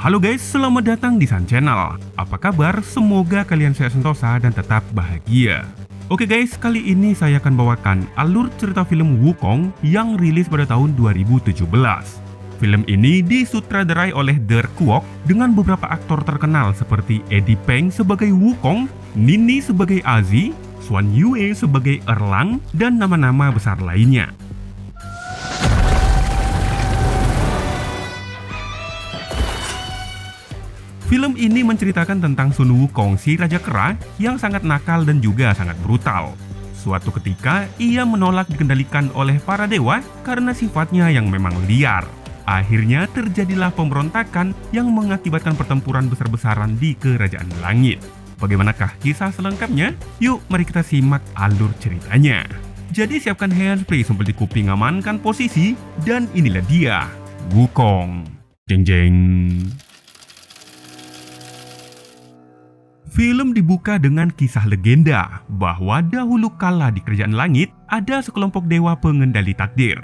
Halo guys, selamat datang di Sun Channel. Apa kabar? Semoga kalian sehat sentosa dan tetap bahagia. Oke guys, kali ini saya akan bawakan alur cerita film Wukong yang rilis pada tahun 2017. Film ini disutradarai oleh Der Kuok dengan beberapa aktor terkenal seperti Eddie Peng sebagai Wukong, Nini sebagai Azi, Swan Yue sebagai Erlang, dan nama-nama besar lainnya. Film ini menceritakan tentang Sun Wukong, si Raja Kera yang sangat nakal dan juga sangat brutal. Suatu ketika, ia menolak dikendalikan oleh para dewa karena sifatnya yang memang liar. Akhirnya terjadilah pemberontakan yang mengakibatkan pertempuran besar-besaran di Kerajaan Langit. Bagaimanakah kisah selengkapnya? Yuk, mari kita simak alur ceritanya. Jadi siapkan handsfree sambil di kuping, amankan posisi, dan inilah dia, Wukong. Jeng jeng. Film dibuka dengan kisah legenda bahwa dahulu kala di Kerajaan Langit ada sekelompok dewa pengendali takdir.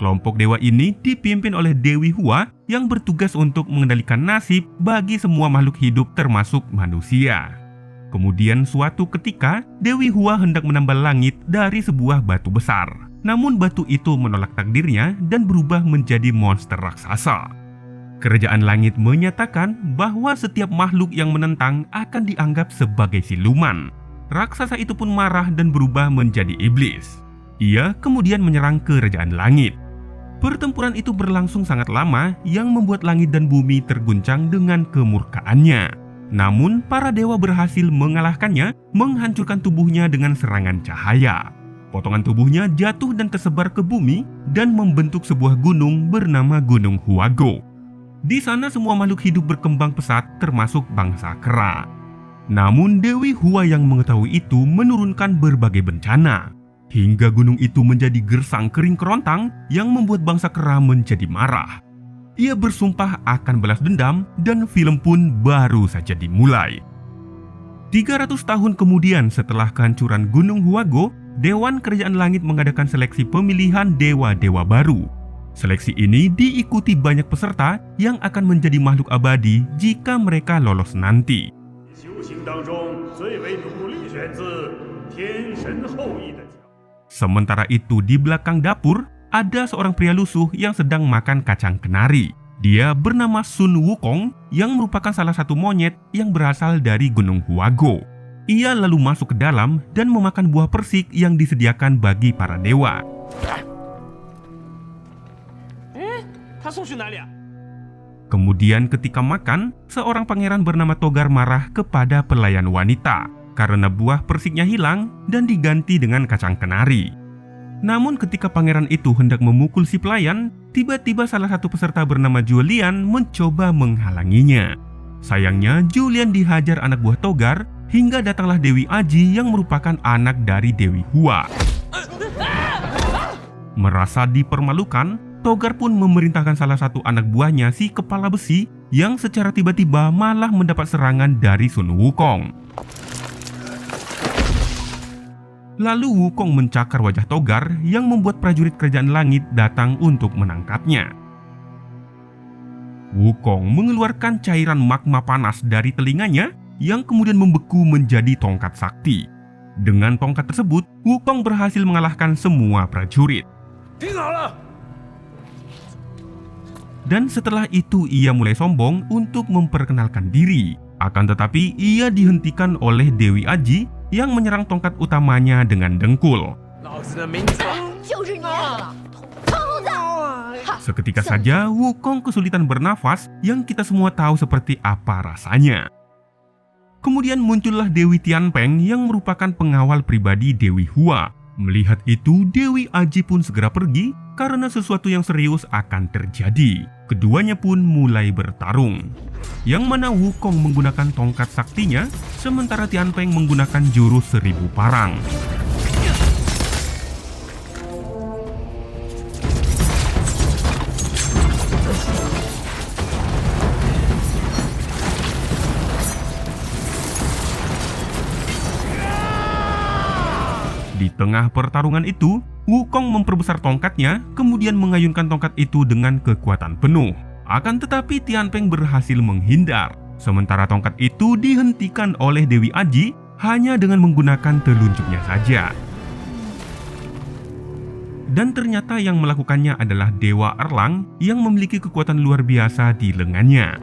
Kelompok dewa ini dipimpin oleh Dewi Hua yang bertugas untuk mengendalikan nasib bagi semua makhluk hidup termasuk manusia. Kemudian suatu ketika Dewi Hua hendak menambal langit dari sebuah batu besar. Namun batu itu menolak takdirnya dan berubah menjadi monster raksasa. Kerajaan Langit menyatakan bahwa setiap makhluk yang menentang akan dianggap sebagai siluman. Raksasa itu pun marah dan berubah menjadi iblis. Ia kemudian menyerang Kerajaan Langit. Pertempuran itu berlangsung sangat lama yang membuat langit dan bumi terguncang dengan kemurkaannya. Namun para dewa berhasil mengalahkannya, menghancurkan tubuhnya dengan serangan cahaya. Potongan tubuhnya jatuh dan tersebar ke bumi dan membentuk sebuah gunung bernama Gunung Huago. Di sana semua makhluk hidup berkembang pesat termasuk bangsa kera. Namun Dewi Hua yang mengetahui itu menurunkan berbagai bencana. Hingga gunung itu menjadi gersang kering kerontang yang membuat bangsa kera menjadi marah. Ia bersumpah akan balas dendam dan film pun baru saja dimulai. 300 tahun kemudian setelah kehancuran Gunung Huago, Dewan Kerajaan Langit mengadakan seleksi pemilihan dewa-dewa baru. Seleksi ini diikuti banyak peserta yang akan menjadi makhluk abadi jika mereka lolos nanti. Sementara itu di belakang dapur, ada seorang pria lusuh yang sedang makan kacang kenari. Dia bernama Sun Wukong yang merupakan salah satu monyet yang berasal dari Gunung Huago. Ia lalu masuk ke dalam dan memakan buah persik yang disediakan bagi para dewa. Kemudian ketika makan, seorang pangeran bernama Togar marah kepada pelayan wanita karena buah persiknya hilang dan diganti dengan kacang kenari. Namun ketika pangeran itu hendak memukul si pelayan, tiba-tiba salah satu peserta bernama Julian mencoba menghalanginya. Sayangnya Julian dihajar anak buah Togar hingga datanglah Dewi Aji yang merupakan anak dari Dewi Hua. Merasa dipermalukan, Togar pun memerintahkan salah satu anak buahnya, si kepala besi, yang secara tiba-tiba malah mendapat serangan dari Sun Wukong. Lalu Wukong mencakar wajah Togar yang membuat prajurit Kerajaan Langit datang untuk menangkapnya. Wukong mengeluarkan cairan magma panas dari telinganya yang kemudian membeku menjadi tongkat sakti. Dengan tongkat tersebut, Wukong berhasil mengalahkan semua prajurit. Dan setelah itu ia mulai sombong untuk memperkenalkan diri. Akan tetapi ia dihentikan oleh Dewi Aji yang menyerang tongkat utamanya dengan dengkul. Seketika saja Wukong kesulitan bernafas yang kita semua tahu seperti apa rasanya. Kemudian muncullah Dewi Tianpeng yang merupakan pengawal pribadi Dewi Hua. Melihat itu, Dewi Aji pun segera pergi karena sesuatu yang serius akan terjadi. Keduanya pun mulai bertarung. Yang mana Wukong menggunakan tongkat saktinya, sementara Tianpeng menggunakan jurus 1000 parang. Di tengah pertarungan itu, Wukong memperbesar tongkatnya, kemudian mengayunkan tongkat itu dengan kekuatan penuh. Akan tetapi Tianpeng berhasil menghindar. Sementara tongkat itu dihentikan oleh Dewi Aji hanya dengan menggunakan telunjuknya saja. Dan ternyata yang melakukannya adalah Dewa Erlang yang memiliki kekuatan luar biasa di lengannya.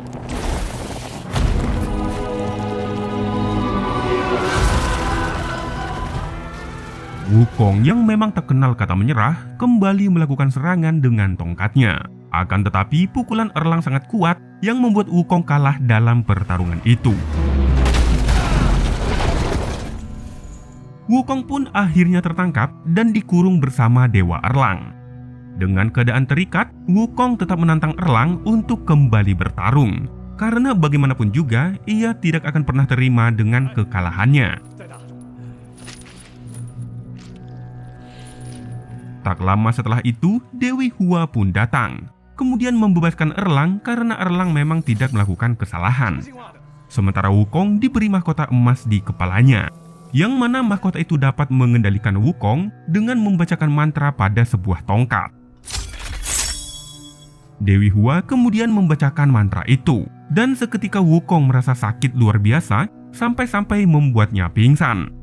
Wukong yang memang tak kenal kata menyerah kembali melakukan serangan dengan tongkatnya. Akan tetapi pukulan Erlang sangat kuat yang membuat Wukong kalah dalam pertarungan itu. Wukong pun akhirnya tertangkap dan dikurung bersama Dewa Erlang. Dengan keadaan terikat, Wukong tetap menantang Erlang untuk kembali bertarung. Karena bagaimanapun juga, ia tidak akan pernah terima dengan kekalahannya. Tak lama setelah itu, Dewi Hua pun datang. Kemudian membebaskan Erlang karena Erlang memang tidak melakukan kesalahan. Sementara Wukong diberi mahkota emas di kepalanya, yang mana mahkota itu dapat mengendalikan Wukong dengan membacakan mantra pada sebuah tongkat. Dewi Hua kemudian membacakan mantra itu, dan seketika Wukong merasa sakit luar biasa sampai-sampai membuatnya pingsan.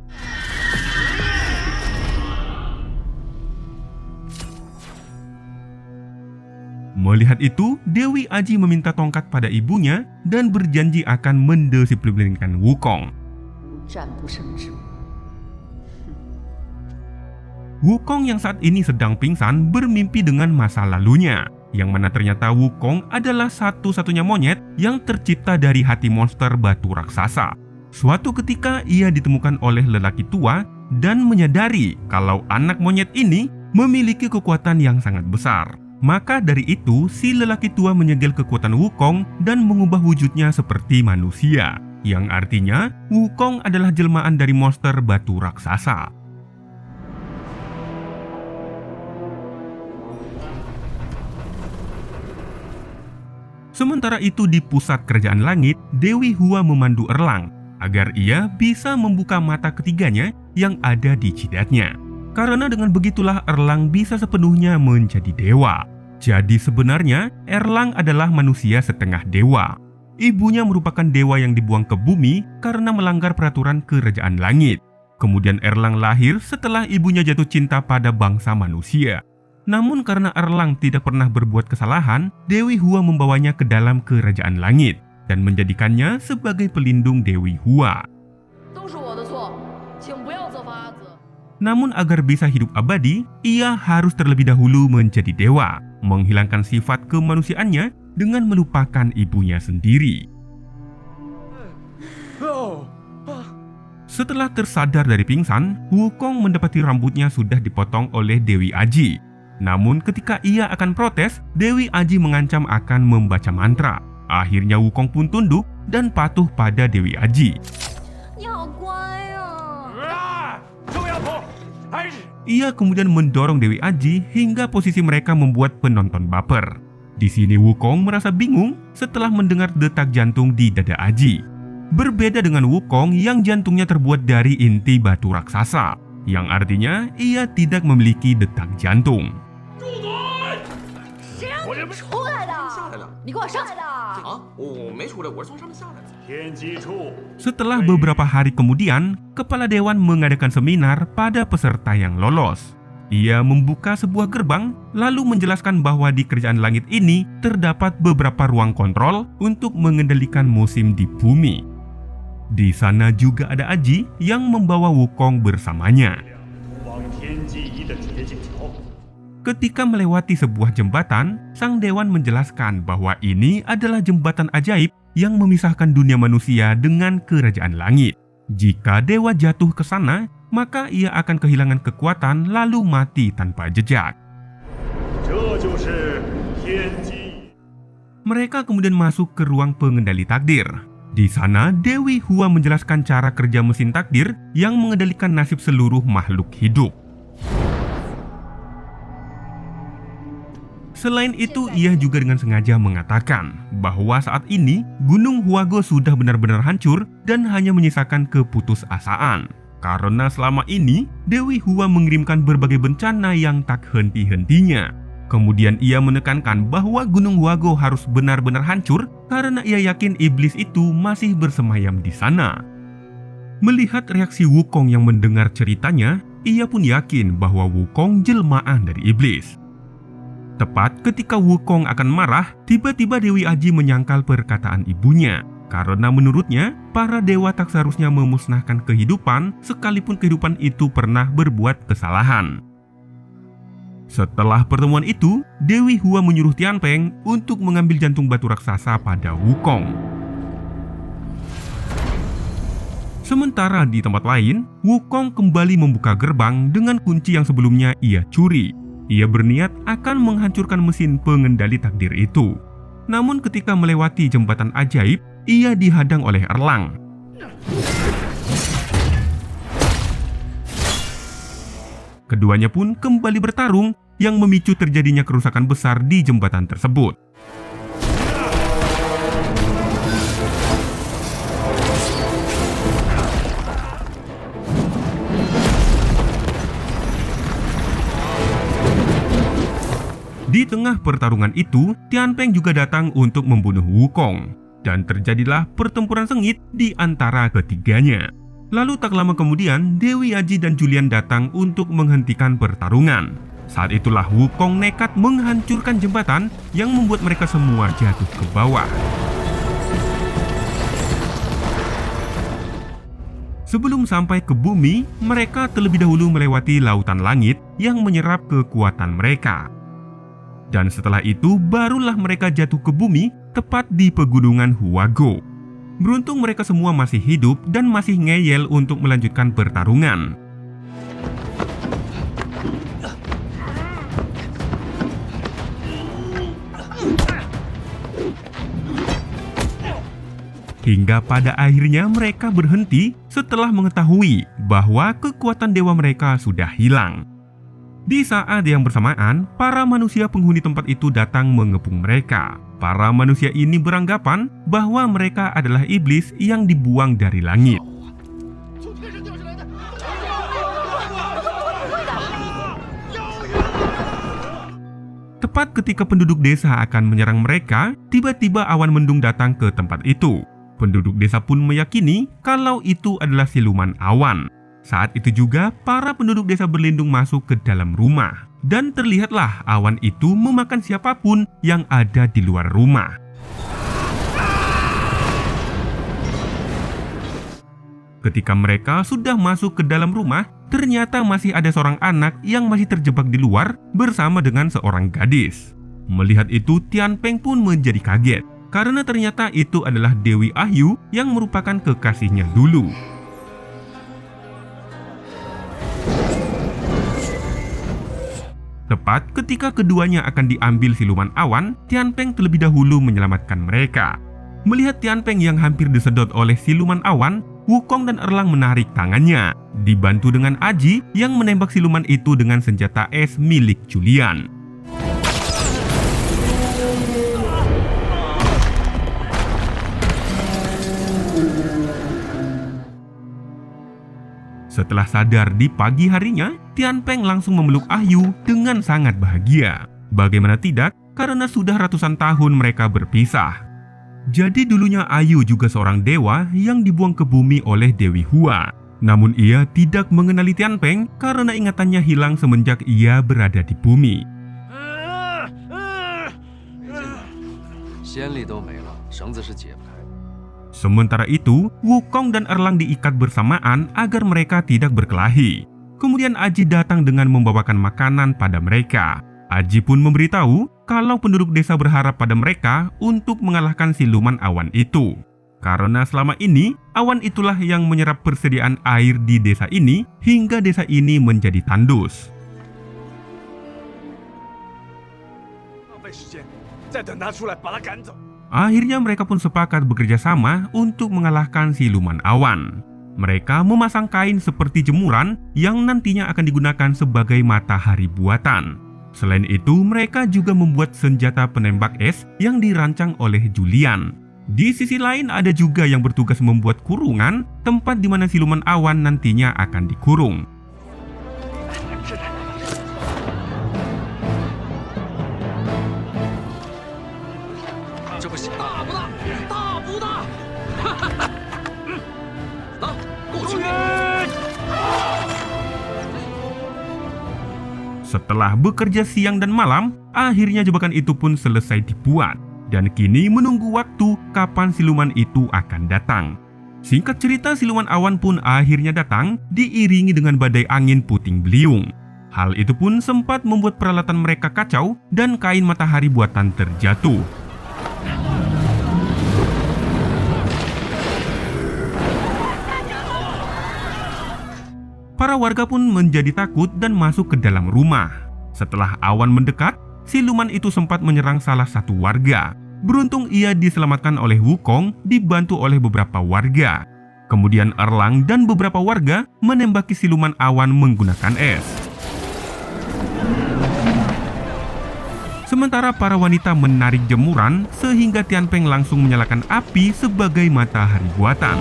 Melihat itu, Dewi Aji meminta tongkat pada ibunya dan berjanji akan mendisiplinkan Wukong. Wukong yang saat ini sedang pingsan bermimpi dengan masa lalunya, yang mana ternyata Wukong adalah satu-satunya monyet yang tercipta dari hati monster batu raksasa. Suatu ketika ia ditemukan oleh lelaki tua dan menyadari kalau anak monyet ini memiliki kekuatan yang sangat besar. Maka dari itu, si lelaki tua menyegel kekuatan Wukong dan mengubah wujudnya seperti manusia, yang artinya Wukong adalah jelmaan dari monster batu raksasa. Sementara itu di pusat kerajaan langit, Dewi Hua memandu Erlang agar ia bisa membuka mata ketiganya yang ada di jidatnya. Karena dengan begitulah Erlang bisa sepenuhnya menjadi dewa. Jadi sebenarnya Erlang adalah manusia setengah dewa. Ibunya merupakan dewa yang dibuang ke bumi karena melanggar peraturan kerajaan langit. Kemudian Erlang lahir setelah ibunya jatuh cinta pada bangsa manusia. Namun karena Erlang tidak pernah berbuat kesalahan, Dewi Hua membawanya ke dalam kerajaan langit dan menjadikannya sebagai pelindung Dewi Hua. Namun agar bisa hidup abadi, ia harus terlebih dahulu menjadi dewa, menghilangkan sifat kemanusiaannya dengan melupakan ibunya sendiri. Setelah tersadar dari pingsan, Wukong mendapati rambutnya sudah dipotong oleh Dewi Aji. Namun ketika ia akan protes, Dewi Aji mengancam akan membaca mantra. Akhirnya Wukong pun tunduk dan patuh pada Dewi Aji. Ia kemudian mendorong Dewi Aji hingga posisi mereka membuat penonton baper. Di sini Wukong merasa bingung setelah mendengar detak jantung di dada Aji. Berbeda dengan Wukong yang jantungnya terbuat dari inti batu raksasa, yang artinya ia tidak memiliki detak jantung. Setelah beberapa hari kemudian, kepala dewan mengadakan seminar pada peserta yang lolos. Ia membuka sebuah gerbang, lalu menjelaskan bahwa di kerajaan langit ini terdapat beberapa ruang kontrol untuk mengendalikan musim di bumi. Di sana juga ada Aji yang membawa Wukong bersamanya. Ketika melewati sebuah jembatan, sang dewan menjelaskan bahwa ini adalah jembatan ajaib yang memisahkan dunia manusia dengan kerajaan langit. Jika dewa jatuh ke sana, maka ia akan kehilangan kekuatan lalu mati tanpa jejak. Mereka kemudian masuk ke ruang pengendali takdir. Di sana, Dewi Hua menjelaskan cara kerja mesin takdir yang mengendalikan nasib seluruh makhluk hidup. Selain itu, ia juga dengan sengaja mengatakan bahwa saat ini Gunung Huago sudah benar-benar hancur dan hanya menyisakan keputusasaan. Karena selama ini Dewi Hua mengirimkan berbagai bencana yang tak henti-hentinya. Kemudian ia menekankan bahwa Gunung Huago harus benar-benar hancur karena ia yakin iblis itu masih bersemayam di sana. Melihat reaksi Wukong yang mendengar ceritanya, ia pun yakin bahwa Wukong jelmaan dari iblis. Tepat ketika Wukong akan marah, tiba-tiba Dewi Aji menyangkal perkataan ibunya. Karena menurutnya, para dewa tak seharusnya memusnahkan kehidupan sekalipun kehidupan itu pernah berbuat kesalahan. Setelah pertemuan itu, Dewi Hua menyuruh Tianpeng untuk mengambil jantung batu raksasa pada Wukong. Sementara di tempat lain, Wukong kembali membuka gerbang dengan kunci yang sebelumnya ia curi. Ia berniat akan menghancurkan mesin pengendali takdir itu. Namun ketika melewati jembatan ajaib, ia dihadang oleh Erlang. Keduanya pun kembali bertarung yang memicu terjadinya kerusakan besar di jembatan tersebut. Di tengah pertarungan itu, Tianpeng juga datang untuk membunuh Wukong, dan terjadilah pertempuran sengit di antara ketiganya. Lalu tak lama kemudian, Dewi Aji dan Julian datang untuk menghentikan pertarungan. Saat itulah Wukong nekat menghancurkan jembatan yang membuat mereka semua jatuh ke bawah. Sebelum sampai ke bumi, mereka terlebih dahulu melewati lautan langit yang menyerap kekuatan mereka. Dan setelah itu, barulah mereka jatuh ke bumi tepat di pegunungan Huago. Beruntung mereka semua masih hidup dan masih ngeyel untuk melanjutkan pertarungan. Hingga pada akhirnya mereka berhenti setelah mengetahui bahwa kekuatan dewa mereka sudah hilang. Di saat yang bersamaan, para manusia penghuni tempat itu datang mengepung mereka. Para manusia ini beranggapan bahwa mereka adalah iblis yang dibuang dari langit. Tepat ketika penduduk desa akan menyerang mereka, tiba-tiba awan mendung datang ke tempat itu. Penduduk desa pun meyakini kalau itu adalah siluman awan. Saat itu juga, para penduduk desa berlindung masuk ke dalam rumah. Dan terlihatlah awan itu memakan siapapun yang ada di luar rumah. Ketika mereka sudah masuk ke dalam rumah, ternyata masih ada seorang anak yang masih terjebak di luar bersama dengan seorang gadis. Melihat itu, Tianpeng pun menjadi kaget, karena ternyata itu adalah Dewi Ahyu yang merupakan kekasihnya dulu. Tepat ketika keduanya akan diambil siluman awan, Tianpeng terlebih dahulu menyelamatkan mereka. Melihat Tianpeng yang hampir disedot oleh siluman awan, Wukong dan Erlang menarik tangannya, dibantu dengan Aji yang menembak siluman itu dengan senjata es milik Julian. Setelah sadar di pagi harinya, Tianpeng langsung memeluk Ahyu dengan sangat bahagia. Bagaimana tidak, karena sudah ratusan tahun mereka berpisah. Jadi dulunya Ahyu juga seorang dewa yang dibuang ke bumi oleh Dewi Hua. Namun ia tidak mengenali Tianpeng karena ingatannya hilang semenjak ia berada di bumi. Sementara itu, Wukong dan Erlang diikat bersamaan agar mereka tidak berkelahi. Kemudian Aji datang dengan membawakan makanan pada mereka. Aji pun memberitahu kalau penduduk desa berharap pada mereka untuk mengalahkan siluman awan itu. Karena selama ini, awan itulah yang menyerap persediaan air di desa ini hingga desa ini menjadi tandus. Akhirnya mereka pun sepakat bekerja sama untuk mengalahkan siluman awan. Mereka memasang kain seperti jemuran yang nantinya akan digunakan sebagai matahari buatan. Selain itu, mereka juga membuat senjata penembak es yang dirancang oleh Julian. Di sisi lain ada juga yang bertugas membuat kurungan, tempat di mana siluman awan nantinya akan dikurung. Setelah bekerja siang dan malam, akhirnya jebakan itu pun selesai dibuat. Dan kini menunggu waktu kapan siluman itu akan datang. Singkat cerita, siluman awan pun akhirnya datang, diiringi dengan badai angin puting beliung. Hal itu pun sempat membuat peralatan mereka kacau dan kain matahari buatan terjatuh. Para warga pun menjadi takut dan masuk ke dalam rumah. Setelah awan mendekat, siluman itu sempat menyerang salah satu warga. Beruntung ia diselamatkan oleh Wukong, dibantu oleh beberapa warga. Kemudian Erlang dan beberapa warga menembaki siluman awan menggunakan es. Sementara para wanita menarik jemuran sehingga Tianpeng langsung menyalakan api sebagai matahari buatan.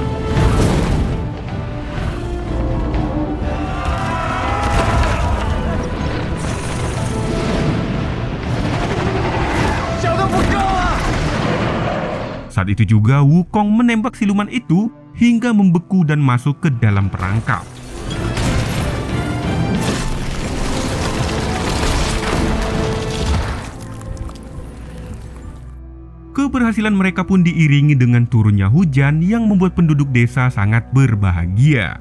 Saat itu juga Wukong menembak siluman itu hingga membeku dan masuk ke dalam perangkap. Keberhasilan mereka pun diiringi dengan turunnya hujan yang membuat penduduk desa sangat berbahagia.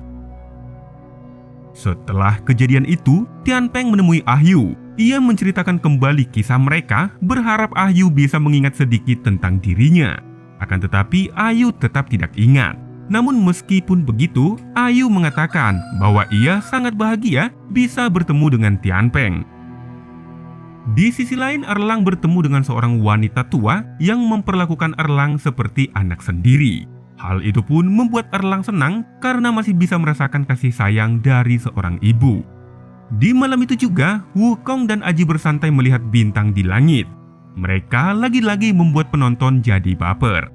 Setelah kejadian itu, Tianpeng menemui Ah Yu. Ia menceritakan kembali kisah mereka, berharap Ah Yu bisa mengingat sedikit tentang dirinya. Akan tetapi Ayu tetap tidak ingat. Namun meskipun begitu, Ayu mengatakan bahwa ia sangat bahagia bisa bertemu dengan Tianpeng. Di sisi lain, Erlang bertemu dengan seorang wanita tua yang memperlakukan Erlang seperti anak sendiri. Hal itu pun membuat Erlang senang karena masih bisa merasakan kasih sayang dari seorang ibu. Di malam itu juga, Wukong dan Aji bersantai melihat bintang di langit. Mereka lagi-lagi membuat penonton jadi baper.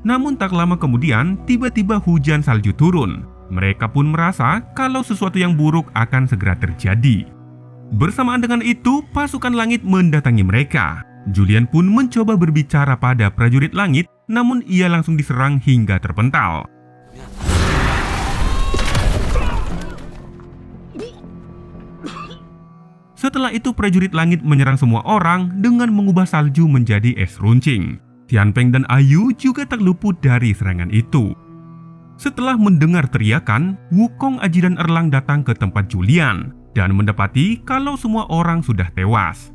Namun tak lama kemudian, tiba-tiba hujan salju turun. Mereka pun merasa kalau sesuatu yang buruk akan segera terjadi. Bersamaan dengan itu, pasukan langit mendatangi mereka. Julian pun mencoba berbicara pada prajurit langit, namun ia langsung diserang hingga terpental. Setelah itu prajurit langit menyerang semua orang dengan mengubah salju menjadi es runcing. Tianpeng dan Ayu juga tak luput dari serangan itu. Setelah mendengar teriakan, Wukong, Aji dan Erlang datang ke tempat Julian dan mendapati kalau semua orang sudah tewas.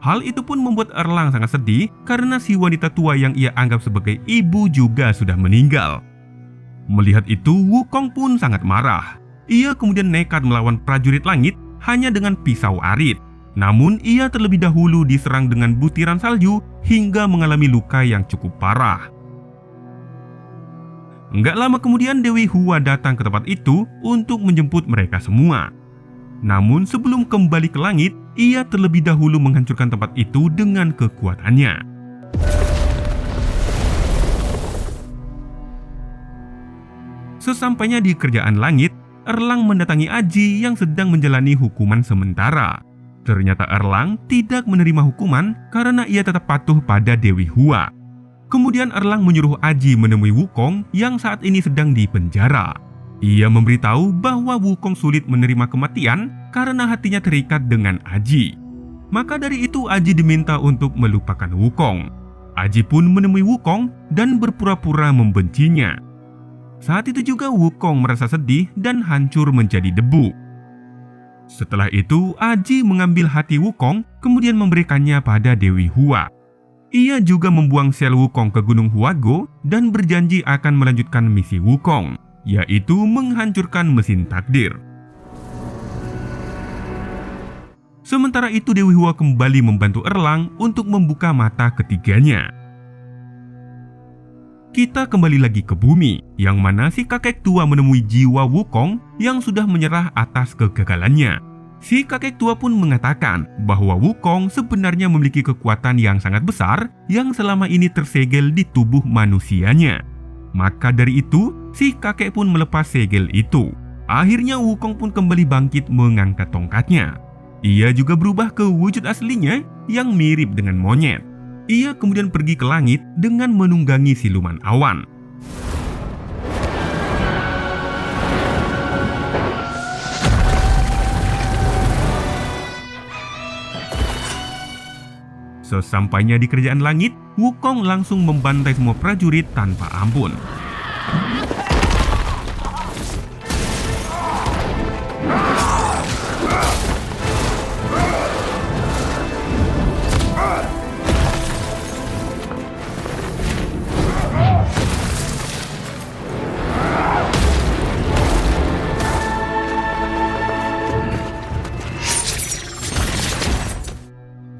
Hal itu pun membuat Erlang sangat sedih karena si wanita tua yang ia anggap sebagai ibu juga sudah meninggal. Melihat itu, Wukong pun sangat marah. Ia kemudian nekat melawan prajurit langit hanya dengan pisau arit. Namun ia terlebih dahulu diserang dengan butiran salju hingga mengalami luka yang cukup parah. Enggak lama kemudian Dewi Hua datang ke tempat itu untuk menjemput mereka semua. Namun sebelum kembali ke langit, ia terlebih dahulu menghancurkan tempat itu dengan kekuatannya. Sesampainya di kerajaan langit, Erlang mendatangi Aji yang sedang menjalani hukuman sementara. Ternyata Erlang tidak menerima hukuman karena ia tetap patuh pada Dewi Hua. Kemudian Erlang menyuruh Aji menemui Wukong yang saat ini sedang di penjara. Ia memberitahu bahwa Wukong sulit menerima kematian karena hatinya terikat dengan Aji. Maka dari itu Aji diminta untuk melupakan Wukong. Aji pun menemui Wukong dan berpura-pura membencinya. Saat itu juga Wukong merasa sedih dan hancur menjadi debu. Setelah itu, Aji mengambil hati Wukong kemudian memberikannya pada Dewi Hua. Ia juga membuang sel Wukong ke Gunung Huago dan berjanji akan melanjutkan misi Wukong, yaitu menghancurkan mesin takdir. Sementara itu Dewi Hua kembali membantu Erlang untuk membuka mata ketiganya. Kita kembali lagi ke bumi, yang mana si kakek tua menemui jiwa Wukong yang sudah menyerah atas kegagalannya. Si kakek tua pun mengatakan bahwa Wukong sebenarnya memiliki kekuatan yang sangat besar yang selama ini tersegel di tubuh manusianya. Maka dari itu, si kakek pun melepas segel itu. Akhirnya Wukong pun kembali bangkit mengangkat tongkatnya. Ia juga berubah ke wujud aslinya yang mirip dengan monyet. Ia kemudian pergi ke langit dengan menunggangi siluman awan. Sesampainya di kerajaan langit, Wukong langsung membantai semua prajurit tanpa ampun.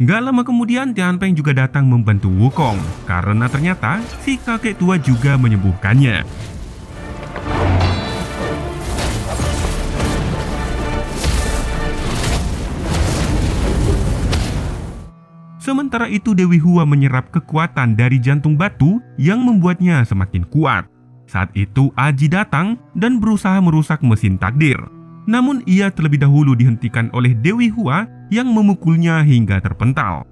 Gak lama kemudian Tianpeng juga datang membantu Wukong karena ternyata si kakek tua juga menyembuhkannya. Sementara itu Dewi Hua menyerap kekuatan dari jantung batu yang membuatnya semakin kuat. Saat itu Aji datang dan berusaha merusak mesin takdir. Namun ia terlebih dahulu dihentikan oleh Dewi Hua yang memukulnya hingga terpental.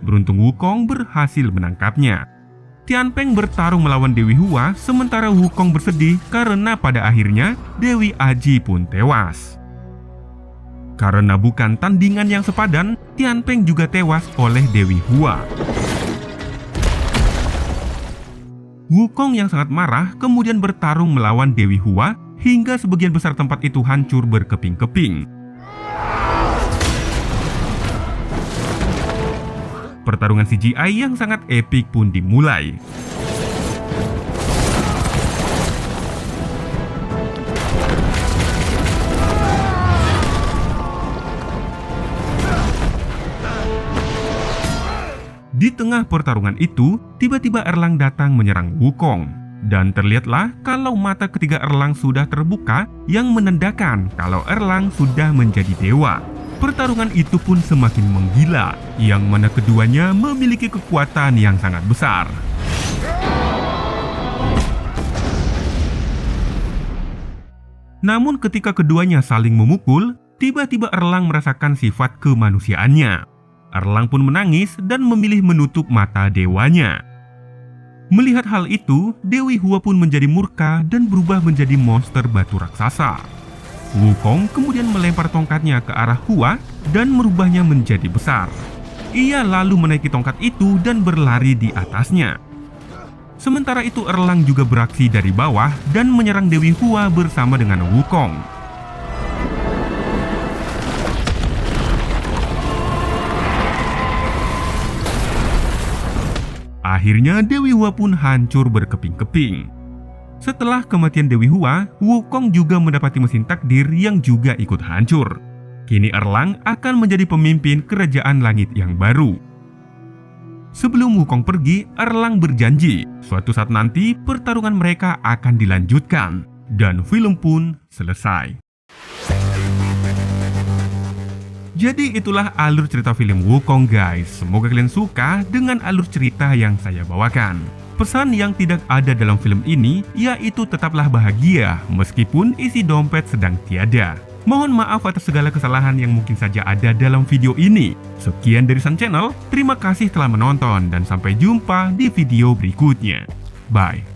Beruntung Wukong berhasil menangkapnya. Tianpeng bertarung melawan Dewi Hua sementara Wukong bersedih karena pada akhirnya Dewi Aji pun tewas. Karena bukan tandingan yang sepadan, Tianpeng juga tewas oleh Dewi Hua. Wukong yang sangat marah kemudian bertarung melawan Dewi Hua hingga sebagian besar tempat itu hancur berkeping-keping. Pertarungan CGI yang sangat epik pun dimulai. Di tengah pertarungan itu, tiba-tiba Erlang datang menyerang Wukong. Dan terlihatlah kalau mata ketiga Erlang sudah terbuka yang menandakan kalau Erlang sudah menjadi dewa. Pertarungan itu pun semakin menggila, yang mana keduanya memiliki kekuatan yang sangat besar. Namun ketika keduanya saling memukul, tiba-tiba Erlang merasakan sifat kemanusiaannya. Erlang pun menangis dan memilih menutup mata dewanya. Melihat hal itu, Dewi Hua pun menjadi murka dan berubah menjadi monster batu raksasa. Wukong kemudian melempar tongkatnya ke arah Hua dan merubahnya menjadi besar. Ia lalu menaiki tongkat itu dan berlari di atasnya. Sementara itu Erlang juga beraksi dari bawah dan menyerang Dewi Hua bersama dengan Wukong. Akhirnya Dewi Hua pun hancur berkeping-keping. Setelah kematian Dewi Hua, Wukong juga mendapati mesin takdir yang juga ikut hancur. Kini Erlang akan menjadi pemimpin kerajaan langit yang baru. Sebelum Wukong pergi, Erlang berjanji suatu saat nanti pertarungan mereka akan dilanjutkan. Dan film pun selesai. Jadi itulah alur cerita film Wukong guys. Semoga kalian suka dengan alur cerita yang saya bawakan. Pesan yang tidak ada dalam film ini yaitu tetaplah bahagia meskipun isi dompet sedang tiada. Mohon maaf atas segala kesalahan yang mungkin saja ada dalam video ini. Sekian dari Sun Channel, terima kasih telah menonton dan sampai jumpa di video berikutnya. Bye.